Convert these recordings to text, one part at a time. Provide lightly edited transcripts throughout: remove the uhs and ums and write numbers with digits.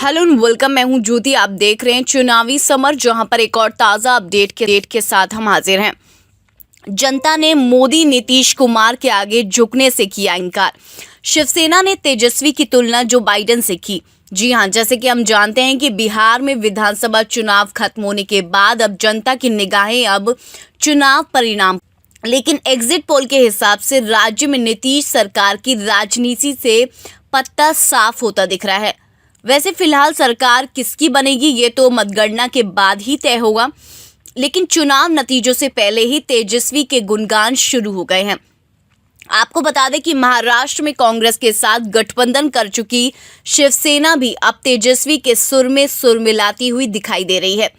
Hello and welcome. मैं हूं ज्योति। आप देख रहे हैं चुनावी समर, जहां पर एक और ताज़ा अपडेट के साथ हम हाजिर हैं। जनता ने मोदी नीतीश कुमार के आगे झुकने से किया इनकार। शिवसेना ने तेजस्वी की तुलना जो बाइडेन से की। जी हां, जैसे कि हम जानते हैं कि बिहार में विधानसभा चुनाव खत्म होने के बाद अब जनता की निगाहें अब चुनाव परिणाम, लेकिन एग्जिट पोल के हिसाब से राज्य में नीतीश सरकार की राजनीति से पत्ता साफ होता दिख रहा है। वैसे फिलहाल सरकार किसकी बनेगी ये तो मतगणना के बाद ही तय होगा, लेकिन चुनाव नतीजों से पहले ही तेजस्वी के गुणगान शुरू हो गए हैं। आपको बता दें कि महाराष्ट्र में कांग्रेस के साथ गठबंधन कर चुकी शिवसेना भी अब तेजस्वी के सुर में सुर मिलाती हुई दिखाई दे रही है।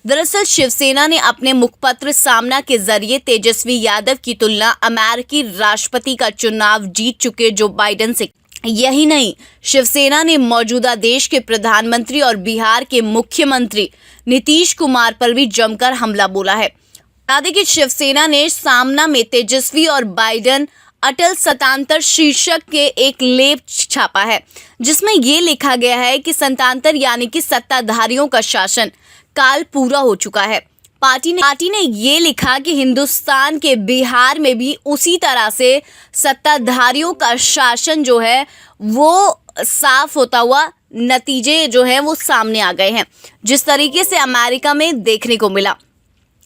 दरअसल शिवसेना ने अपने मुखपत्र सामना के जरिए तेजस्वी यादव की तुलना अमेरिकी राष्ट्रपति का चुनाव जीत चुके जो बाइडेन से। यही नहीं, शिवसेना ने मौजूदा देश के प्रधानमंत्री और बिहार के मुख्यमंत्री नीतीश कुमार पर भी जमकर हमला बोला है। बता दें कि शिवसेना ने सामना में तेजस्वी और बाइडेन अटल सत्तांतर शीर्षक के एक लेख छापा है, जिसमें ये लिखा गया है कि सत्तांतर यानी कि सत्ताधारियों का शासन काल पूरा हो चुका है। पार्टी ने ये लिखा कि हिंदुस्तान के बिहार में भी उसी तरह से सत्ताधारियों का शासन जो है वो साफ होता हुआ नतीजे जो है वो सामने आ गए हैं, जिस तरीके से अमेरिका में देखने को मिला।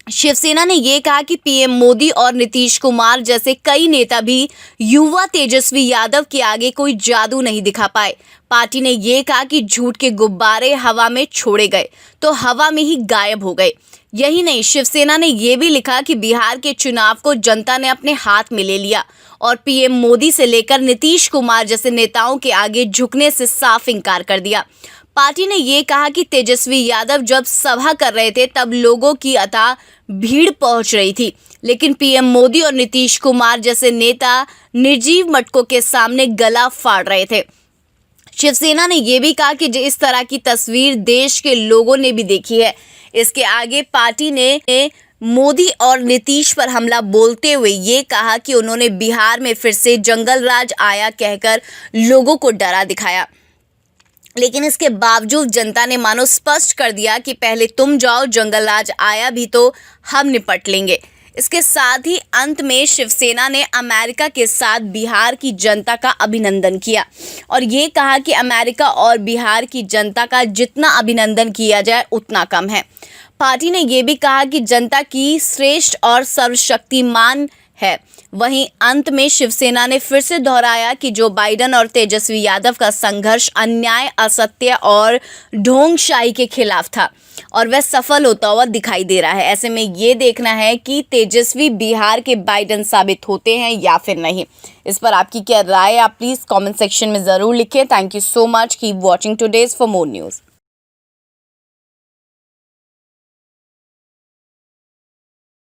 शिवसेना ने ये कहा कि पीएम मोदी और नीतीश कुमार जैसे कई नेता भी युवा तेजस्वी यादव के आगे कोई जादू नहीं दिखा पाए। पार्टी ने ये कहा कि झूठ के गुब्बारे हवा में छोड़े गए तो हवा में ही गायब हो गए। यही नहीं, शिवसेना ने ये भी लिखा कि बिहार के चुनाव को जनता ने अपने हाथ में ले लिया और पीएम मोदी से लेकर नीतीश कुमार जैसे नेताओं के आगे झुकने से साफ इनकार कर दिया। पार्टी ने ये कहा कि तेजस्वी यादव जब सभा कर रहे थे तब लोगों की अथाह भीड़ पहुंच रही थी, लेकिन पीएम मोदी और नीतीश कुमार जैसे नेता निर्जीव मटकों के सामने गला फाड़ रहे थे। शिवसेना ने यह भी कहा कि इस तरह की तस्वीर देश के लोगों ने भी देखी है। इसके आगे पार्टी ने मोदी और नीतीश पर हमला बोलते हुए ये कहा कि उन्होंने बिहार में फिर से जंगल राज आया कहकर लोगों को डरा दिखाया, लेकिन इसके बावजूद जनता ने मानो स्पष्ट कर दिया कि पहले तुम जाओ, जंगल राज आया भी तो हम निपट लेंगे। इसके साथ ही अंत में शिवसेना ने अमेरिका के साथ बिहार की जनता का अभिनंदन किया और ये कहा कि अमेरिका और बिहार की जनता का जितना अभिनंदन किया जाए उतना कम है। पार्टी ने ये भी कहा कि जनता की श्रेष्ठ और सर्वशक्तिमान है। वहीं अंत में शिवसेना ने फिर से दोहराया कि जो बाइडेन और तेजस्वी यादव का संघर्ष अन्याय, असत्य और ढोंगशाही के खिलाफ था और वह सफल होता हुआ दिखाई दे रहा है। ऐसे में ये देखना है कि तेजस्वी बिहार के बाइडेन साबित होते हैं या फिर नहीं। इस पर आपकी क्या राय है, आप प्लीज़ कमेंट सेक्शन में ज़रूर लिखें। Thank you so much. Keep watching today's for more news.